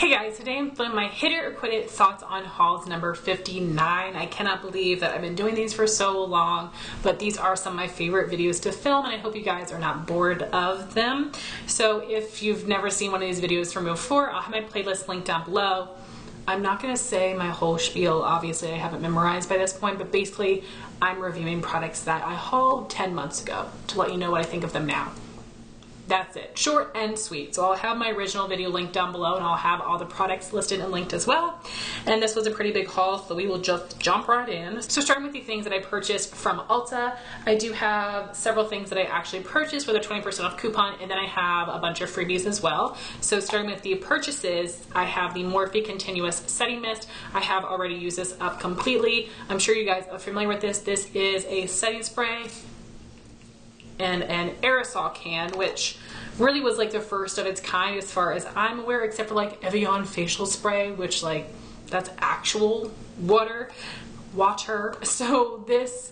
Hey guys, today I'm filming my Hit It or Quit It thoughts on hauls number 59. I cannot believe that I've been doing these for so long, but these are some of my favorite videos to film and I hope you guys are not bored of them. So if you've never seen one of these videos from before, I'll have my playlist linked down below. I'm not going to say my whole spiel, obviously I haven't memorized by this point, but basically I'm reviewing products that I hauled 10 months ago to let you know what I think of them now. That's it. Short and sweet. So I'll have my original video linked down below and I'll have all the products listed and linked as well. And this was a pretty big haul, so we will just jump right in. So starting with the things that I purchased from Ulta, I do have several things that I actually purchased with a 20% off coupon, and then I have a bunch of freebies as well. So starting with the purchases, I have the Morphe Continuous Setting Mist. I have already used this up completely. I'm sure you guys are familiar with this. This is a setting spray and an aerosol can, which really was like the first of its kind as far as I'm aware, except for like Evian facial spray, which like that's actual water. So this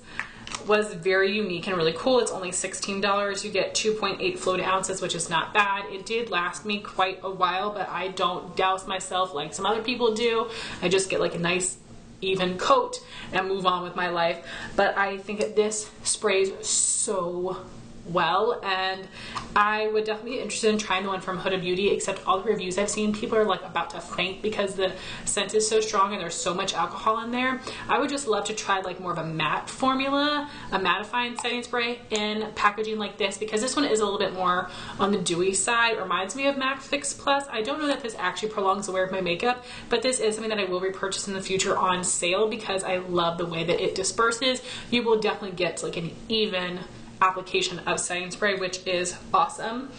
was very unique and really cool. It's only $16. You get 2.8 fluid ounces, which is not bad. It did last me quite a while, but I don't douse myself like some other people do. I just get like a nice even coat and move on with my life. But I think that this sprays so well, and I would definitely be interested in trying the one from Huda Beauty, except all the reviews I've seen, people are like about to faint because the scent is so strong and there's so much alcohol in there. I would just love to try like more of a matte formula, a mattifying setting spray in packaging like this, because this one is a little bit more on the dewy side. It reminds me of MAC Fix Plus. I don't know that this actually prolongs the wear of my makeup, but this is something that I will repurchase in the future on sale because I love the way that it disperses. You will definitely get like an even application of setting spray, which is awesome.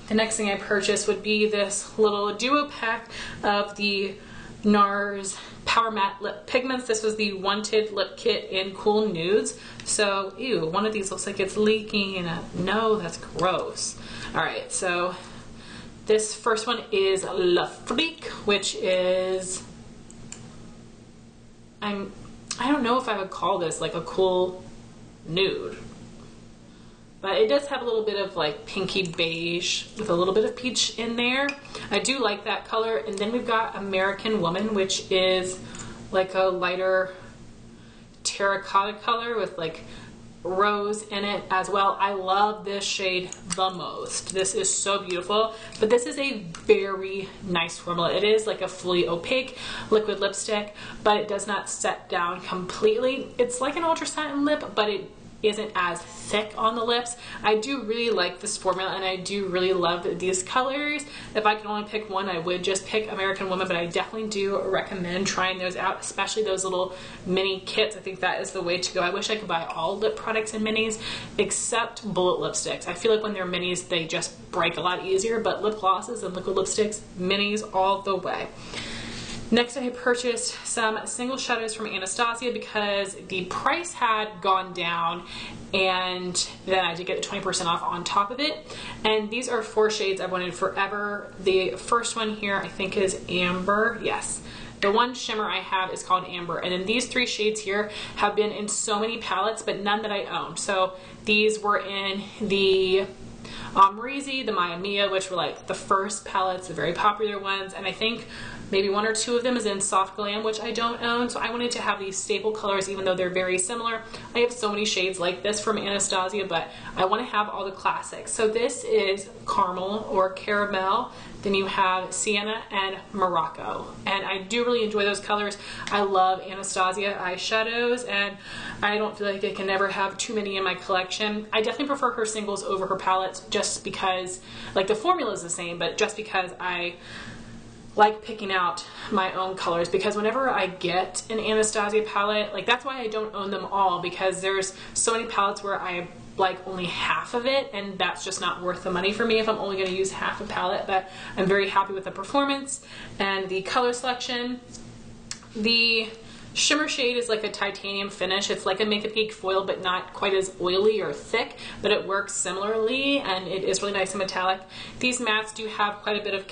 The next thing I purchased would be this little duo pack of the NARS Power Matte Lip Pigments. This was the Wanted Lip Kit in Cool Nudes. So, ew, one of these looks like it's leaking. No, that's gross. Alright, so this first one is La Freak, which is, I don't know if I would call this like a cool nude, but it does have a little bit of like pinky beige with a little bit of peach in there. I do like that color. And then we've got American Woman, which is like a lighter terracotta color with like rose in it as well. I love this shade the most. This is so beautiful, but this is a very nice formula. It is like a fully opaque liquid lipstick, but it does not set down completely. It's like an ultra satin lip, but it isn't as thick on the lips. I do really like this formula and I do really love these colors. If I could only pick one, I would just pick American Woman, but I definitely do recommend trying those out, especially those little mini kits. I think that is the way to go. I wish I could buy all lip products in minis except bullet lipsticks. I feel like when they're minis, they just break a lot easier, but lip glosses and liquid lipsticks, minis all the way. Next, I purchased some single shadows from Anastasia because the price had gone down, and then I did get 20% off on top of it. And these are 4 shades I've wanted forever. The first one here I think is Amber. Yes. The one shimmer I have is called Amber, and then these 3 shades here have been in so many palettes, but none that I own. So these were in the Rizy, the Maya Mia, which were like the first palettes, the very popular ones, and I think maybe 1 or 2 of them is in Soft Glam, which I don't own. So I wanted to have these staple colors, even though they're very similar. I have so many shades like this from Anastasia, but I want to have all the classics. So this is Caramel or Caramel. Then you have Sienna and Morocco. And I do really enjoy those colors. I love Anastasia eyeshadows, and I don't feel like I can never have too many in my collection. I definitely prefer her singles over her palettes just because, like, the formula is the same, but just because I like picking out my own colors, because whenever I get an Anastasia palette, like that's why I don't own them all, because there's so many palettes where I like only half of it, and that's just not worth the money for me if I'm only going to use half a palette. But I'm very happy with the performance and the color selection. The shimmer shade is like a titanium finish. It's like a Makeup Geek foil, but not quite as oily or thick, but it works similarly, and it is really nice and metallic. These mattes do have quite a bit of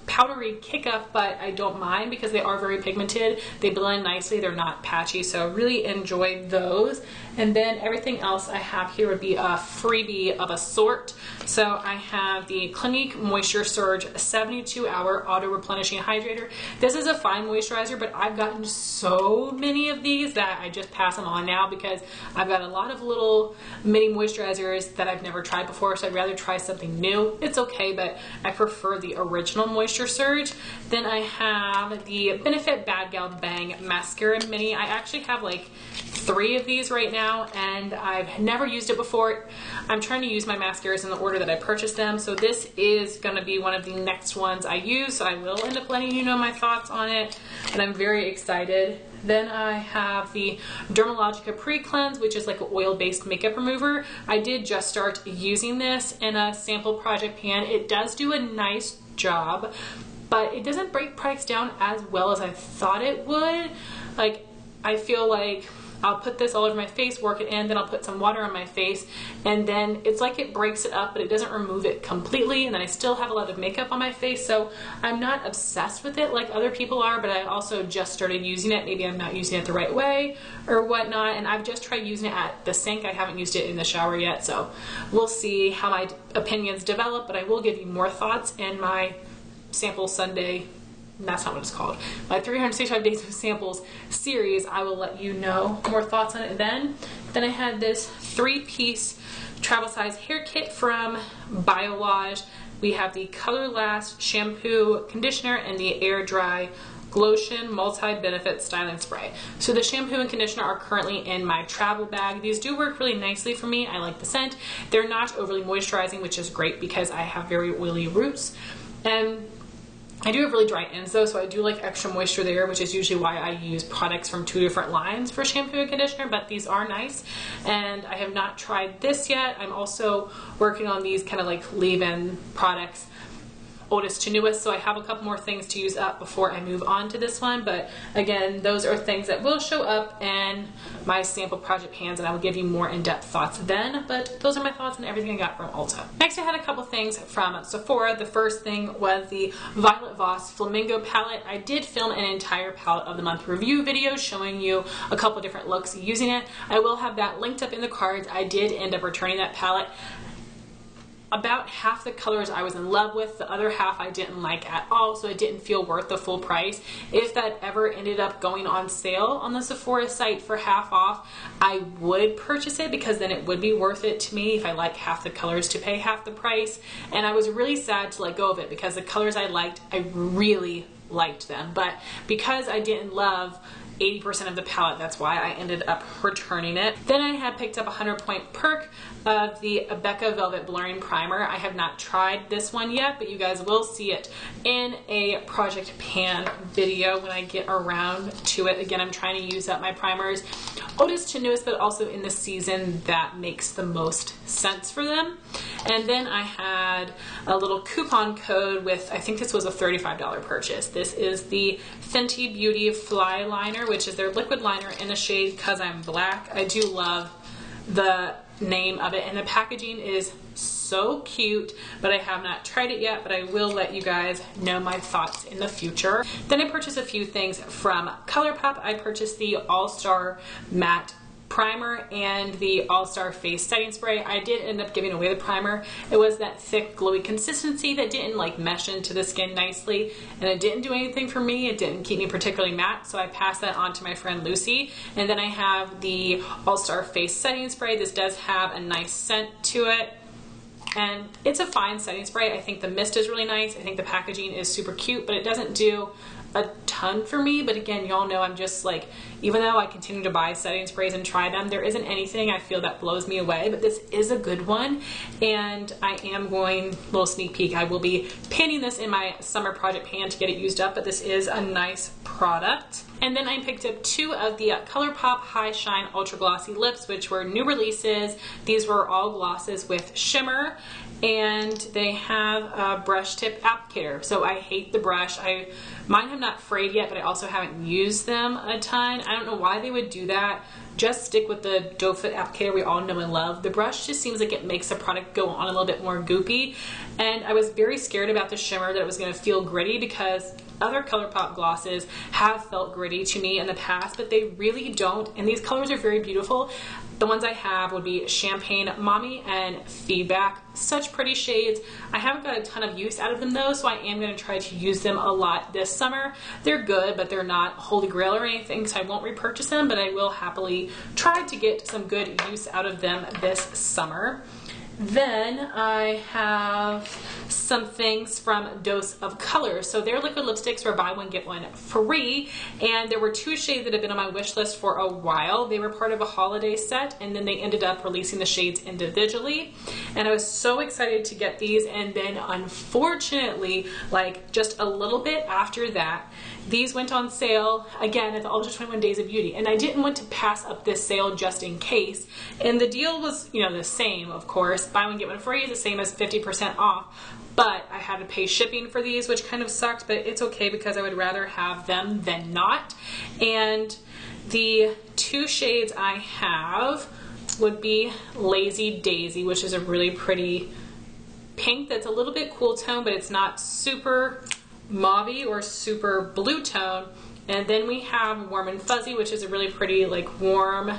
powdery kick up, but I don't mind because they are very pigmented. They blend nicely, they're not patchy, so really enjoy those. And then everything else I have here would be a freebie of a sort. So I have the Clinique Moisture Surge 72-hour Auto Replenishing Hydrator. This is a fine moisturizer, but I've gotten so many of these that I just pass them on now because I've got a lot of little mini moisturizers that I've never tried before, so I'd rather try something new. It's okay, but I prefer the original Moisture Surge. Then I have the Benefit Bad Gal Bang Mascara Mini. I actually have like 3 of these right now, and I've never used it before. I'm trying to use my mascaras in the order that I purchased them, so this is going to be one of the next ones I use, so I will end up letting you know my thoughts on it, and I'm very excited. Then I have the Dermalogica Precleanse, which is like an oil-based makeup remover. I did just start using this in a sample project pan. It does do a nice job, but it doesn't break products down as well as I thought it would. Like, I feel like I'll put this all over my face, work it in, then I'll put some water on my face, and then it's like it breaks it up, but it doesn't remove it completely, and then I still have a lot of makeup on my face, so I'm not obsessed with it like other people are, but I also just started using it. Maybe I'm not using it the right way or whatnot, and I've just tried using it at the sink. I haven't used it in the shower yet, so we'll see how my opinions develop, but I will give you more thoughts in my Sample Sunday. That's not what it's called. My 365 Days of Samples series. I will let you know more thoughts on it then. Then I had this 3-piece travel size hair kit from Biolage. We have the Color Last shampoo, conditioner, and the Air Dry Glotion Multi-Benefit Styling Spray. So the shampoo and conditioner are currently in my travel bag. These do work really nicely for me. I like the scent. They're not overly moisturizing, which is great because I have very oily roots. And I do have really dry ends though, so I do like extra moisture there, which is usually why I use products from 2 different lines for shampoo and conditioner, but these are nice. And I have not tried this yet. I'm also working on these kind of like leave-in products, oldest to newest, so I have a couple more things to use up before I move on to this one, but again, those are things that will show up in my sample project pans, and I will give you more in-depth thoughts then, but those are my thoughts on everything I got from Ulta. Next, I had a couple things from Sephora. The first thing was the Violet Voss Flamingo palette. I did film an entire palette of the month review video showing you a couple different looks using it. I will have that linked up in the cards. I did end up returning that palette. About half the colors I was in love with, the other half I didn't like at all, so it didn't feel worth the full price. If that ever ended up going on sale on the Sephora site for half off, I would purchase it because then it would be worth it to me if I like half the colors to pay half the price. And I was really sad to let go of it because the colors I liked, I really liked them. But because I didn't love 80% of the palette, that's why I ended up returning it. Then I had picked up a 100-point perk of the Becca Velvet Blurring Primer. I have not tried this one yet, but you guys will see it in a project pan video when I get around to it. Again, I'm trying to use up my primers, oldest to newest, but also in the season that makes the most sense for them. And then I had a little coupon code with, I think this was a $35 purchase. This is the Fenty Beauty Flyliner, which is their liquid liner in the shade Cause I'm Black. I do love the name of it, and the packaging is so cute, but I have not tried it yet, but I will let you guys know my thoughts in the future. Then I purchased a few things from ColourPop. I purchased the All-Star Matte Primer and the All-Star Face Setting Spray. I did end up giving away the primer. It was that thick, glowy consistency that didn't like mesh into the skin nicely, and it didn't do anything for me. It didn't keep me particularly matte, so I passed that on to my friend Lucy. And then I have the All-Star Face Setting Spray. This does have a nice scent to it, and it's a fine setting spray. I think the mist is really nice. I think the packaging is super cute, but it doesn't do a ton for me. But again, y'all know I'm just like, even though I continue to buy setting sprays and try them, there isn't anything I feel that blows me away, but this is a good one. And I am going, little sneak peek, I will be panning this in my summer project pan to get it used up, but this is a nice product. And then I picked up 2 of the ColourPop High Shine Ultra Glossy Lips, which were new releases. These were all glosses with shimmer, and they have a brush tip applicator. So I hate the brush. Mine have not frayed yet, but I also haven't used them a ton. I don't know why they would do that. Just stick with the doe foot applicator we all know and love. The brush just seems like it makes the product go on a little bit more goopy, and I was very scared about the shimmer that it was going to feel gritty, because other ColourPop glosses have felt gritty to me in the past, but they really don't, and these colors are very beautiful. The ones I have would be Champagne, Mami, and Feedback. Such pretty shades. I haven't got a ton of use out of them though, so I am going to try to use them a lot this summer. They're good, but they're not holy grail or anything, so I won't repurchase them, but I will happily try to get some good use out of them this summer. Then I have some things from Dose of Color. So their liquid lipsticks were buy one get one free, and there were 2 shades that have been on my wish list for a while. They were part of a holiday set, and then they ended up releasing the shades individually, and I was so excited to get these. And then unfortunately, like just a little bit after that, these went on sale again at the Ulta 21 Days of Beauty, and I didn't want to pass up this sale just in case. And the deal was, you know, the same, of course. Buy one get one free is the same as 50% off, but I had to pay shipping for these, which kind of sucked, but it's okay because I would rather have them than not. And the 2 shades I have would be Lazy Daisy, which is a really pretty pink that's a little bit cool tone, but it's not super mauve or super blue tone. And then we have Warm and Fuzzy, which is a really pretty like warm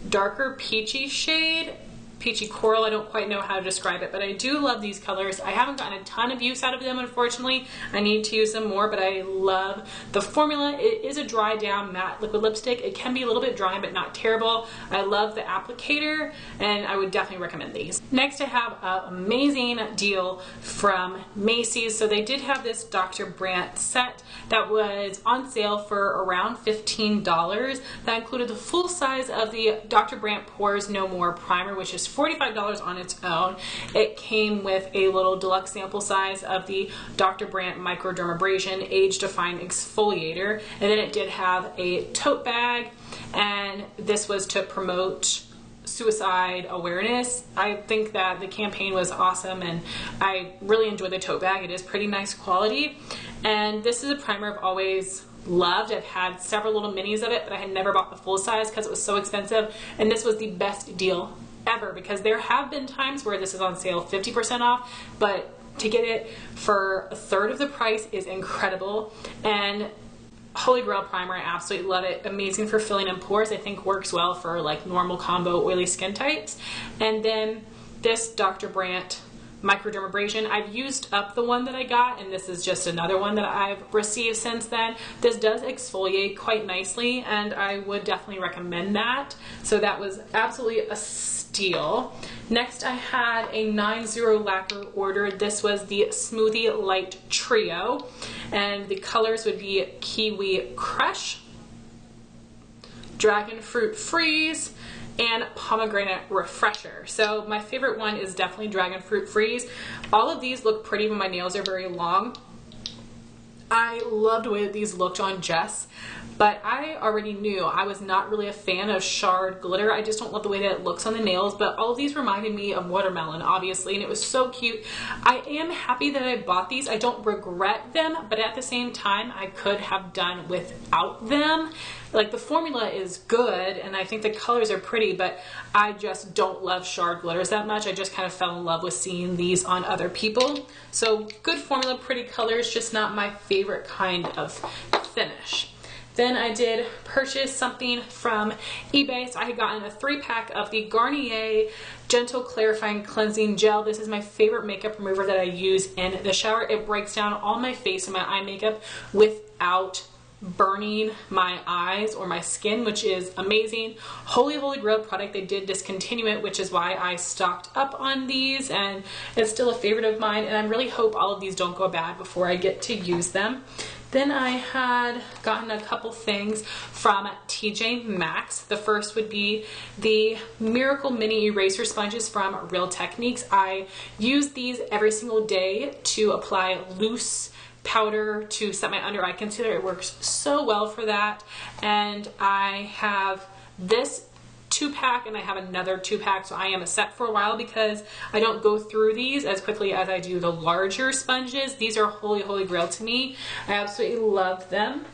darker peachy shade. Peachy coral, I don't quite know how to describe it, but I do love these colors. I haven't gotten a ton of use out of them, unfortunately. I need to use them more, but I love the formula. It is a dry down matte liquid lipstick. It can be a little bit dry, but not terrible. I love the applicator, and I would definitely recommend these. Next, I have an amazing deal from Macy's. So they did have this Dr. Brandt set that was on sale for around $15. That included the full size of the Dr. Brandt Pores No More primer, which is $45 on its own. It came with a little deluxe sample size of the Dr. Brandt Microdermabrasion Age Define Exfoliator, and then it did have a tote bag, and this was to promote suicide awareness. I think that the campaign was awesome, and I really enjoyed the tote bag. It is pretty nice quality, and this is a primer I've always loved. I've had several little minis of it, but I had never bought the full size because it was so expensive, and this was the best deal ever, because there have been times where this is on sale 50% off, but to get it for a third of the price is incredible. And holy grail primer, I absolutely love it. Amazing for filling in pores. I think works well for like normal combo oily skin types. And then this Dr. Brandt Microdermabrasion, I've used up the one that I got, and this is just another one that I've received since then. This does exfoliate quite nicely, and I would definitely recommend that. So that was absolutely a steal. Next, I had a 9-0 lacquer ordered. This was the Smoothie Light Trio, and the colors would be Kiwi Crush, Dragonfruit Freeze, and Pomegranate Refresher. So my favorite one is definitely Dragonfruit Freeze. All of these look pretty when my nails are very long. I loved the way that these looked on Jess, but I already knew I was not really a fan of shard glitter. I just don't love the way that it looks on the nails, but all of these reminded me of watermelon, obviously, and it was so cute. I am happy that I bought these. I don't regret them, but at the same time, I could have done without them. Like, the formula is good, and I think the colors are pretty, but I just don't love shard glitters that much. I just kind of fell in love with seeing these on other people. So good formula, pretty colors, just not my favorite kind of finish. Then I did purchase something from eBay. So I had gotten a 3-pack of the Garnier Gentle Clarifying Cleansing Gel. This is my favorite makeup remover that I use in the shower. It breaks down all my face and my eye makeup without burning my eyes or my skin, which is amazing. Holy grail product. They did discontinue it, which is why I stocked up on these, and it's still a favorite of mine, and I really hope all of these don't go bad before I get to use them. Then I had gotten a couple things from TJ Maxx. The first would be the Miracle Mini Eraser Sponges from Real Techniques. I use these every single day to apply loose powder to set my under eye concealer. It works so well for that. And I have this 2-pack and I have another 2-pack, so I am set for a while because I don't go through these as quickly as I do the larger sponges. These are holy grail to me. I absolutely love them.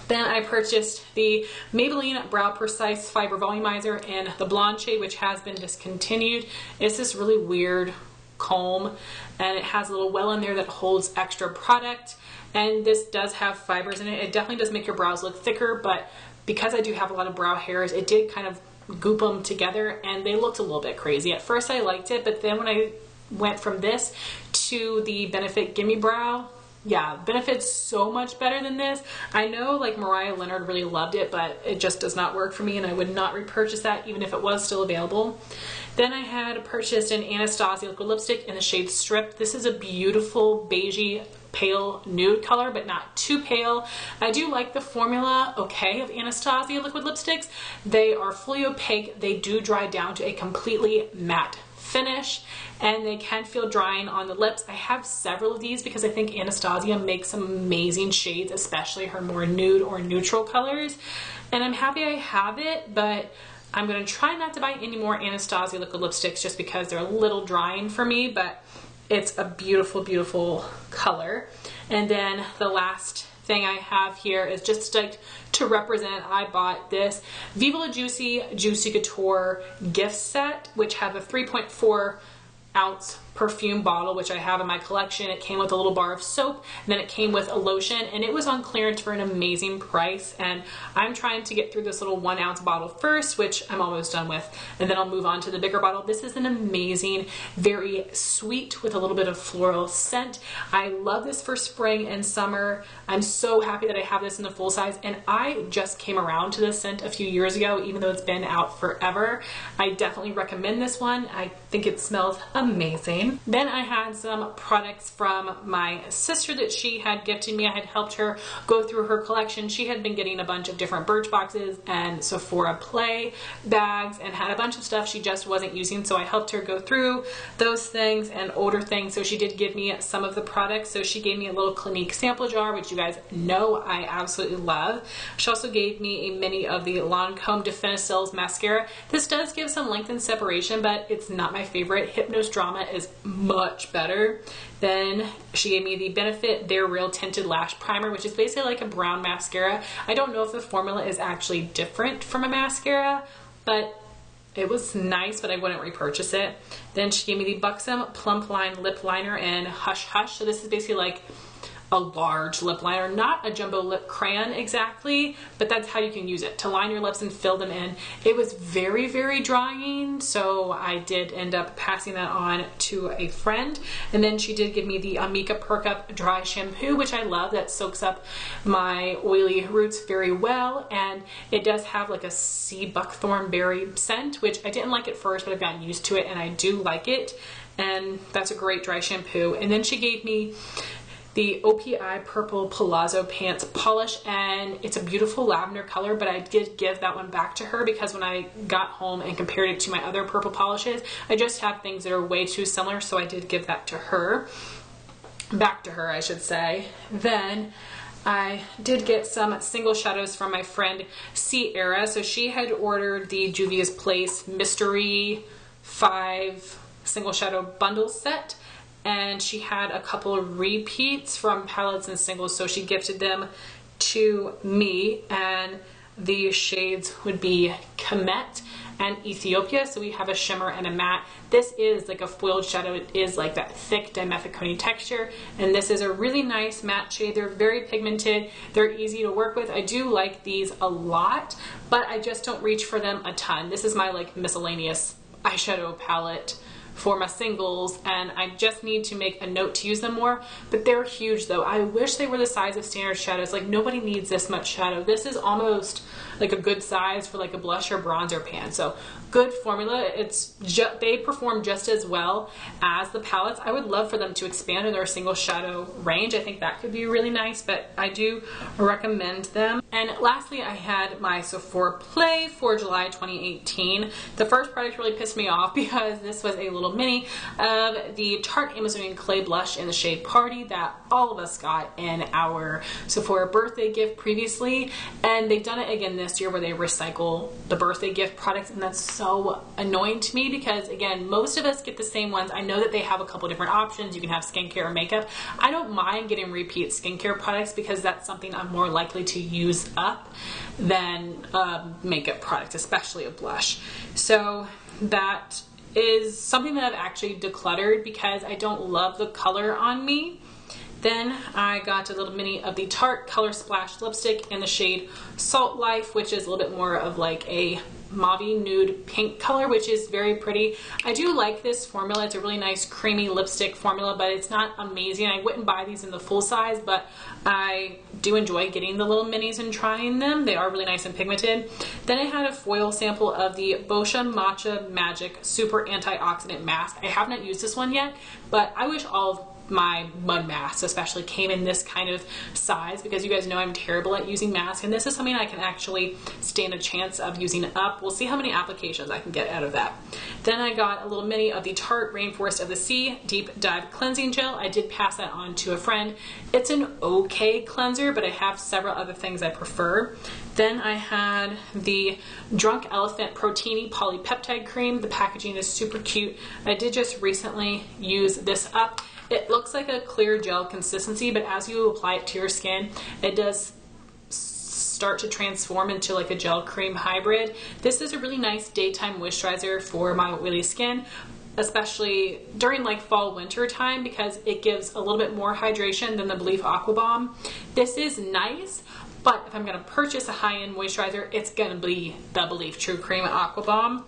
Then I purchased the Maybelline Brow Precise Fiber Volumizer in the blonde shade, which has been discontinued. It's this really weird comb, and it has a little well in there that holds extra product, and this does have fibers in it. It definitely does make your brows look thicker, but because I do have a lot of brow hairs, it did kind of goop them together and they looked a little bit crazy. At first I liked it, but then when I went from this to the Benefit Gimme Brow, yeah, Benefit's so much better than this. I know like Mariah Leonard really loved it, but it just does not work for me and I would not repurchase that even if it was still available. Then I had purchased an Anastasia liquid lipstick in the shade Strip. This is a beautiful beigey pale nude color, but not too pale. I do like the formula, okay, of Anastasia liquid lipsticks. They are fully opaque. They do dry down to a completely matte finish, and they can feel drying on the lips. I have several of these because I think Anastasia makes some amazing shades, especially her more nude or neutral colors, and I'm happy I have it, but I'm going to try not to buy any more Anastasia liquid lipsticks just because they're a little drying for me, but it's a beautiful color. And then the last thing I have here is just like to represent, I bought this Viva La Juicy Juicy Couture gift set, which have a 3.4 ounce perfume bottle, which I have in my collection. It came with a little bar of soap, and then it came with a lotion, and it was on clearance for an amazing price. And I'm trying to get through this little 1 ounce bottle first, which I'm almost done with, and then I'll move on to the bigger bottle. This is an amazing, very sweet with a little bit of floral scent. I love this for spring and summer. I'm so happy that I have this in the full size, and I just came around to this scent a few years ago, even though it's been out forever. I definitely recommend this one. I think it smells amazing. Then I had some products from my sister that she had gifted me. I had helped her go through her collection. She had been getting a bunch of different Birchboxes and Sephora Play bags and had a bunch of stuff she just wasn't using, so I helped her go through those things and older things. So she did give me some of the products. So she gave me a little Clinique sample jar, which you guys know I absolutely love. She also gave me a mini of the Lancome Definicel's mascara. This does give some length and separation, but it's not my favorite. Hypnose Drama is much better. Then she gave me the Benefit They're Real Tinted Lash Primer, which is basically like a brown mascara. I don't know if the formula is actually different from a mascara, but it was nice, but I wouldn't repurchase it. Then she gave me the Buxom Plump Line Lip Liner in Hush Hush. So this is basically like a large lip liner, not a jumbo lip crayon exactly, but that's how you can use it, to line your lips and fill them in. It was very drying, so I did end up passing that on to a friend. And then she did give me the Amika Perk Up Dry Shampoo, which I love. That soaks up my oily roots very well, and it does have like a sea buckthorn berry scent, which I didn't like at first, but I've gotten used to it and I do like it, and that's a great dry shampoo. And then she gave me the OPI Purple Palazzo Pants Polish, and it's a beautiful lavender color, but I did give that one back to her because when I got home and compared it to my other purple polishes, I just have things that are way too similar, so I did give that to her. Back to her, I should say. Then I did get some single shadows from my friend Sierra. So she had ordered the Juvia's Place Mystery 5 single shadow bundle set, and she had a couple of repeats from palettes and singles, so she gifted them to me, and the shades would be Comet and Ethiopia. So we have a shimmer and a matte. This is like a foiled shadow. It is like that thick dimethicone texture, and this is a really nice matte shade. They're very pigmented. They're easy to work with. I do like these a lot, but I just don't reach for them a ton. This is my like miscellaneous eyeshadow palette for my singles, and I just need to make a note to use them more, but they're huge though. I wish they were the size of standard shadows. Like, nobody needs this much shadow. This is almost like a good size for like a blush or bronzer pan. So good formula. It's just, they perform just as well as the palettes. I would love for them to expand in their single shadow range. I think that could be really nice, but I do recommend them. And lastly, I had my Sephora Play for July 2018. The first product really pissed me off because this was a little mini of the Tarte Amazonian Clay Blush in the shade Party that all of us got in our Sephora birthday gift previously. And they've done it again this year where they recycle the birthday gift products, and that's so annoying to me because, again, most of us get the same ones. I know that they have a couple different options. You can have skincare or makeup. I don't mind getting repeat skincare products because that's something I'm more likely to use up than makeup products, especially a blush. So that is something that I've actually decluttered because I don't love the color on me. Then I got a little mini of the Tarte Color Splash lipstick in the shade Salt Life, which is a little bit more of like a mauve nude pink color, which is very pretty. I do like this formula. It's a really nice creamy lipstick formula, but it's not amazing. I wouldn't buy these in the full size, but I do enjoy getting the little minis and trying them. They are really nice and pigmented. Then I had a foil sample of the Boscia Matcha Magic Super Antioxidant Mask. I have not used this one yet, but I wish all of my mud masks especially came in this kind of size because you guys know I'm terrible at using masks, and this is something I can actually stand a chance of using up. We'll see how many applications I can get out of that. Then I got a little mini of the Tarte Rainforest of the Sea Deep Dive Cleansing Gel. I did pass that on to a friend. It's an okay cleanser, but I have several other things I prefer. Then I had the Drunk Elephant Protini Polypeptide Cream. The packaging is super cute. I did just recently use this up. It looks like a clear gel consistency, but as you apply it to your skin, it does start to transform into like a gel cream hybrid. This is a really nice daytime moisturizer for my oily skin, especially during like fall winter time, because it gives a little bit more hydration than the Belief Aqua Bomb. This is nice, but if I'm going to purchase a high-end moisturizer, it's going to be the Belief True Cream Aqua Bomb.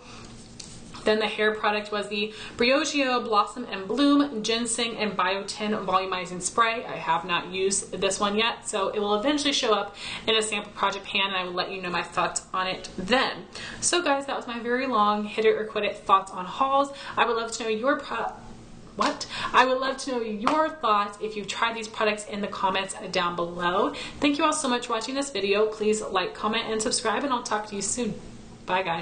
Then the hair product was the Briogeo Blossom and Bloom Ginseng and Biotin Volumizing Spray. I have not used this one yet, so it will eventually show up in a sample project pan, and I will let you know my thoughts on it then. So guys, that was my very long hit it or quit it thoughts on hauls. I would love to know your I would love to know your thoughts if you've tried these products in the comments down below. Thank you all so much for watching this video. Please like, comment, and subscribe, and I'll talk to you soon. Bye guys.